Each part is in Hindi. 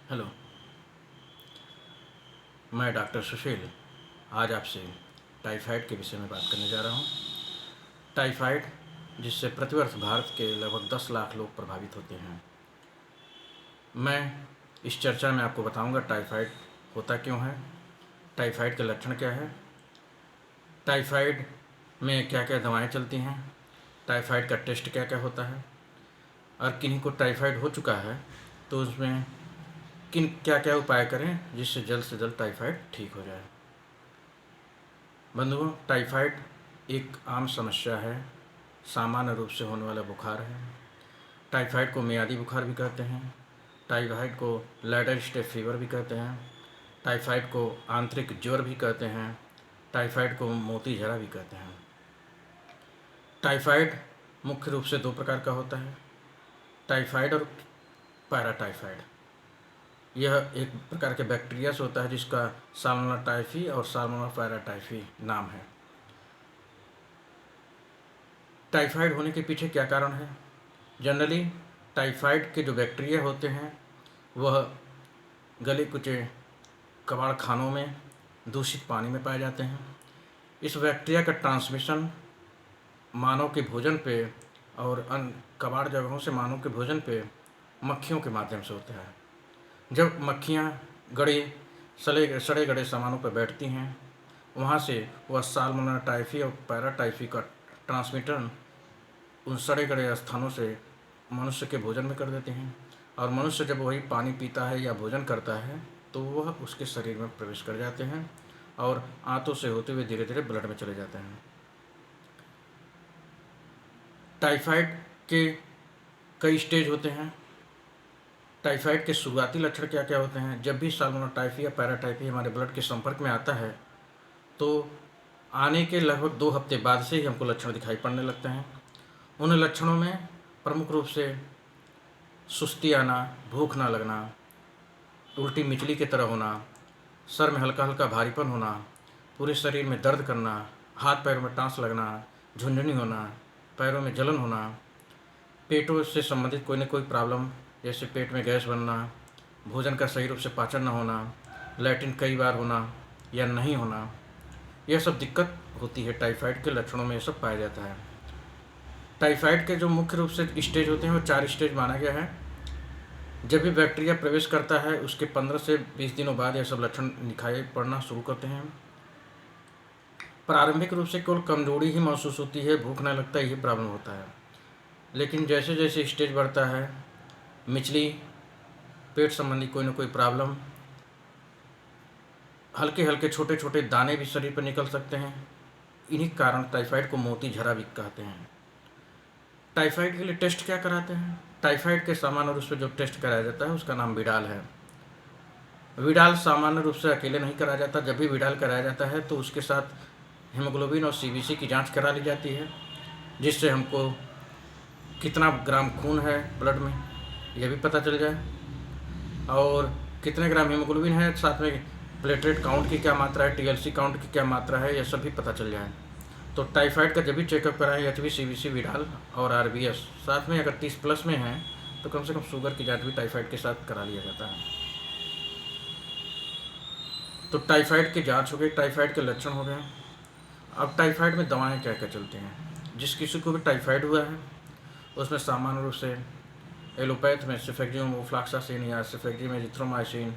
हेलो, मैं डॉक्टर सुशील आज आपसे टाइफाइड के विषय में बात करने जा रहा हूँ। टाइफाइड जिससे प्रतिवर्ष भारत के लगभग 10 लाख लोग प्रभावित होते हैं। मैं इस चर्चा में आपको बताऊंगा टाइफाइड होता क्यों है, टाइफाइड के लक्षण क्या है, टाइफाइड में क्या क्या दवाएं चलती हैं, टाइफाइड का टेस्ट क्या क्या होता है, और किन्हीं को टाइफाइड हो चुका है तो उसमें किन क्या क्या उपाय करें जिससे जल्द से जल्द टाइफाइड ठीक हो जाए। बंधुओं, टाइफाइड एक आम समस्या है, सामान्य रूप से होने वाला बुखार है। टाइफाइड को मियादी बुखार भी कहते हैं, टाइफाइड को लैडर स्टेप फीवर भी कहते हैं, टाइफाइड को आंतरिक ज्वर भी कहते हैं, टाइफाइड को मोती झरा भी कहते हैं। टाइफाइड मुख्य रूप से दो प्रकार का होता है, टाइफाइड और पैराटाइफाइड। यह एक प्रकार के बैक्टीरिया से होता है जिसका साल्मोनेला टाइफी और साल्मोनेला पैराटाइफी नाम है। टाइफाइड होने के पीछे क्या कारण है? जनरली टाइफाइड के जो बैक्टीरिया होते हैं वह गले कुचे कबाड़ खानों में दूषित पानी में पाए जाते हैं। इस बैक्टीरिया का ट्रांसमिशन मानव के भोजन पे और अन्य कबाड़ जगहों से मानव के भोजन पे मक्खियों के माध्यम से होता है। जब मक्खियाँ गड़े सड़े गड़े सामानों पर बैठती हैं, वहाँ से वह साल्मोनेला टाइफी और पैराटाइफी का ट्रांसमिशन उन सड़े गड़े स्थानों से मनुष्य के भोजन में कर देते हैं, और मनुष्य जब वही पानी पीता है या भोजन करता है तो वह उसके शरीर में प्रवेश कर जाते हैं और आंतों से होते हुए धीरे धीरे ब्लड में चले जाते हैं। टाइफाइड के कई स्टेज होते हैं। टाइफाइड के शुरुआती लक्षण क्या क्या होते हैं? जब भी साल्मोनेला टाइफी या पैराटाइफी हमारे ब्लड के संपर्क में आता है तो आने के लगभग 2 हफ्ते बाद से ही हमको लक्षण दिखाई पड़ने लगते हैं। उन लक्षणों में प्रमुख रूप से सुस्ती आना, भूख ना लगना, उल्टी मिचली की तरह होना, सर में हल्का हल्का भारीपन होना, पूरे शरीर में दर्द करना, हाथ पैरों में टांस लगना, झुंझुनी होना, पैरों में जलन होना, पेटों से संबंधित कोई न कोई प्रॉब्लम जैसे पेट में गैस बनना, भोजन का सही रूप से पाचन न होना, लैट्रिन कई बार होना या नहीं होना, यह सब दिक्कत होती है। टाइफाइड के लक्षणों में ये सब पाया जाता है। टाइफाइड के जो मुख्य रूप से स्टेज होते हैं वो 4 स्टेज माना गया है। जब भी बैक्टीरिया प्रवेश करता है उसके 15 से 20 दिनों बाद यह सब लक्षण दिखाई पड़ना शुरू करते हैं। प्रारंभिक रूप से केवल कमजोरी ही महसूस होती है, भूख न लगता, यही प्रॉब्लम होता है। लेकिन जैसे जैसे स्टेज बढ़ता है, मिचली, पेट संबंधी कोई ना कोई प्रॉब्लम, हल्के हल्के छोटे छोटे दाने भी शरीर पर निकल सकते हैं। इन्हीं कारण टाइफाइड को मोती झरा भी कहते हैं। टाइफाइड के लिए टेस्ट क्या कराते हैं? टाइफाइड के सामान्य रूप से जो टेस्ट कराया जाता है उसका नाम विडाल है। विडाल सामान्य रूप से अकेले नहीं कराया जाता। जब भी विडाल कराया जाता है तो उसके साथ हीमोग्लोबिन और सीबीसी की जांच करा ली जाती है, जिससे हमको कितना ग्राम खून है ब्लड में यह भी पता चल जाए, और कितने ग्राम हीमोग्लोबिन है, साथ में प्लेटलेट काउंट की क्या मात्रा है, टीएलसी काउंट की क्या मात्रा है, यह सब भी पता चल जाए। तो टाइफाइड का जब भी चेकअप कराएं, एचबी, सीबीसी, विडाल और आरबीएस, साथ में अगर 30+ में है तो कम से कम शुगर की जांच भी टाइफाइड के साथ करा लिया जाता है। तो टाइफाइड की जांच हो गई, टाइफाइड के लक्षण हो गए। अब टाइफाइड में दवाएं क्या क्या चलती हैं? जिस किसी को भी टाइफाइड हुआ है उसमें सामान्य रूप से एलोपैथ में सिफेक्जिम ओफ्लॉक्सासिन या सिफेक्जिम एजिथ्रोमाइसिन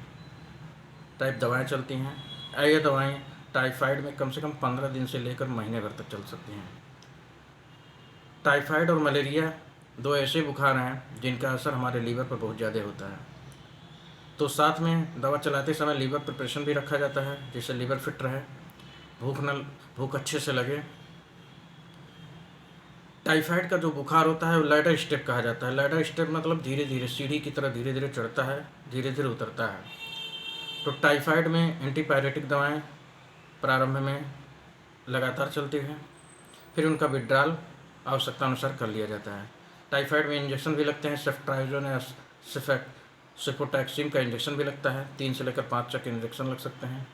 टाइप दवाएं चलती हैं। ये दवाएं टाइफाइड में कम से कम 15 दिन से लेकर महीने भर तक चल सकती हैं। टाइफाइड और मलेरिया 2 ऐसे बुखार हैं जिनका असर हमारे लीवर पर बहुत ज़्यादा होता है, तो साथ में दवा चलाते समय लीवर प्रिपरेशन भी रखा जाता है जिससे लीवर फिट रहे, भूख अच्छे से लगे। टाइफाइड का जो बुखार होता है वो लैडर स्टेप कहा जाता है। लैडर स्टेप मतलब धीरे धीरे सीढ़ी की तरह धीरे धीरे चढ़ता है, धीरे धीरे उतरता है। तो टाइफाइड में एंटीपायरेटिक दवाएं प्रारंभ में लगातार चलती हैं, फिर उनका विड्रॉल आवश्यकता अनुसार कर लिया जाता है। टाइफाइड में इंजेक्शन भी लगते हैं, सेफ्ट्राइजोन या सिफोटैक्सिन का इंजेक्शन भी लगता है। 3 से लेकर 5 तक इंजेक्शन लग सकते हैं।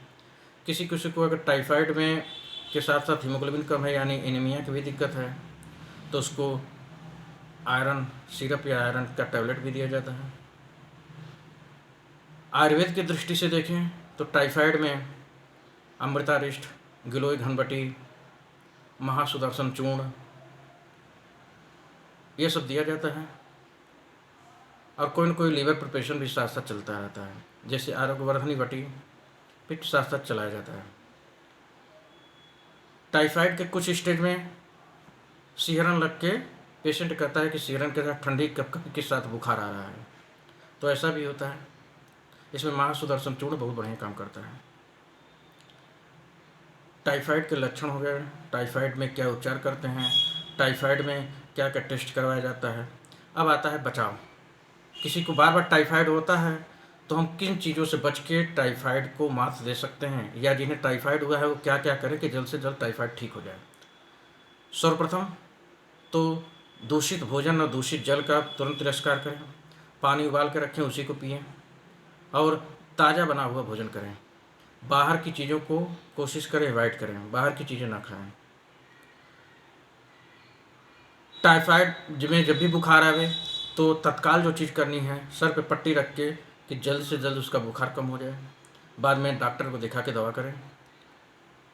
किसी किसी को अगर टाइफाइड में के साथ साथ हीमोग्लोबिन कम है यानी एनीमिया की भी दिक्कत है तो उसको आयरन सिरप या आयरन का टैबलेट भी दिया जाता है। आयुर्वेद की दृष्टि से देखें तो टाइफाइड में अमृतारिष्ट, गिलोय घनबटी, महासुदर्शन चूर्ण ये सब दिया जाता है। और कोई न कोई लीवर प्रिपरेशन भी साथ साथ चलता रहता है, जैसे आरोग्यवर्धनी बटी भी साथ साथ चलाया जाता है। टाइफाइड के कुछ स्टेज में सिहरन लग के पेशेंट कहता है कि सिहरन के साथ ठंडी कपकपी के साथ बुखार आ रहा है, तो ऐसा भी होता है। इसमें महासुदर्शन चूर्ण बहुत बढ़िया काम करता है। टाइफाइड के लक्षण हो गए, टाइफाइड में क्या उपचार करते हैं, टाइफाइड में क्या क्या टेस्ट करवाया जाता है। अब आता है बचाव। किसी को बार बार टाइफाइड होता है तो हम किन चीज़ों से बच के टाइफाइड को मात दे सकते हैं, या जिन्हें टाइफाइड हुआ है वो क्या क्या करें कि जल्द से जल्द टाइफाइड ठीक हो जाए। सर्वप्रथम तो दूषित भोजन और दूषित जल का तुरंत तिरस्कार करें, पानी उबाल के रखें उसी को पिएं, और ताज़ा बना हुआ भोजन करें। बाहर की चीज़ों को कोशिश करें अवॉइड करें, बाहर की चीज़ें ना खाएं। टाइफाइड में जब भी बुखार आवे तो तत्काल जो चीज़ करनी है, सर पे पट्टी रख के कि जल्द से जल्द उसका बुखार कम हो जाए, बाद में डॉक्टर को दिखा के दवा करें।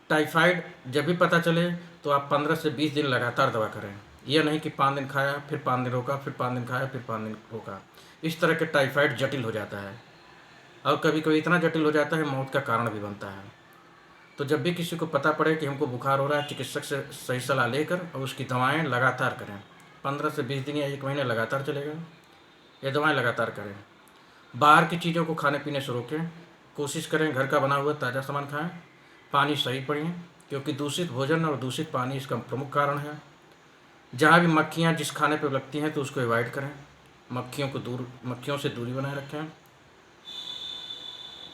टाइफाइड जब भी पता चले तो आप 15 से 20 दिन लगातार दवा करें। यह नहीं कि 5 दिन खाया फिर 5 दिन रोका, फिर 5 दिन खाया फिर 5 दिन रोका। इस तरह के टाइफाइड जटिल हो जाता है, और कभी कभी इतना जटिल हो जाता है मौत का कारण भी बनता है। तो जब भी किसी को पता पड़े कि हमको बुखार हो रहा है, चिकित्सक से सही सलाह लेकर और उसकी दवाएं लगातार करें। 15 से 20 दिन या 1 महीने लगातार चलेगा, ये दवाएं लगातार करें। बाहर की चीज़ों को खाने पीने से रोकें, कोशिश करें घर का बना हुआ ताज़ा सामान खाएं। पानी सही पिएं, क्योंकि दूषित भोजन और दूषित पानी इसका प्रमुख कारण है। जहाँ भी मक्खियाँ जिस खाने पर लगती हैं तो उसको अवॉइड करें, मक्खियों से दूरी बनाए रखें।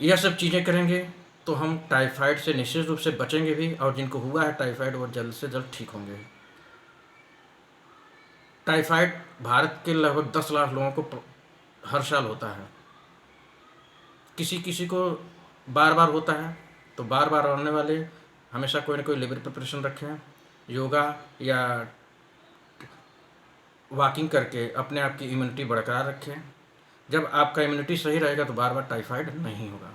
यह सब चीज़ें करेंगे तो हम टाइफाइड से निश्चित रूप से बचेंगे भी, और जिनको हुआ है टाइफाइड वो जल्द से जल्द ठीक होंगे। टाइफाइड भारत के लगभग 10 लाख लोगों को हर साल होता है। किसी किसी को बार बार होता है, तो बार बार होने वाले हमेशा कोई ना कोई लिवर प्रिपरेशन रखें, योगा या वॉकिंग करके अपने आप की इम्यूनिटी बरकरार रखें। जब आपका इम्यूनिटी सही रहेगा तो बार बार टाइफाइड नहीं होगा।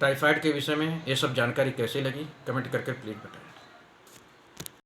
टाइफाइड के विषय में ये सब जानकारी कैसी लगी कमेंट करके प्लीज़ बताएं।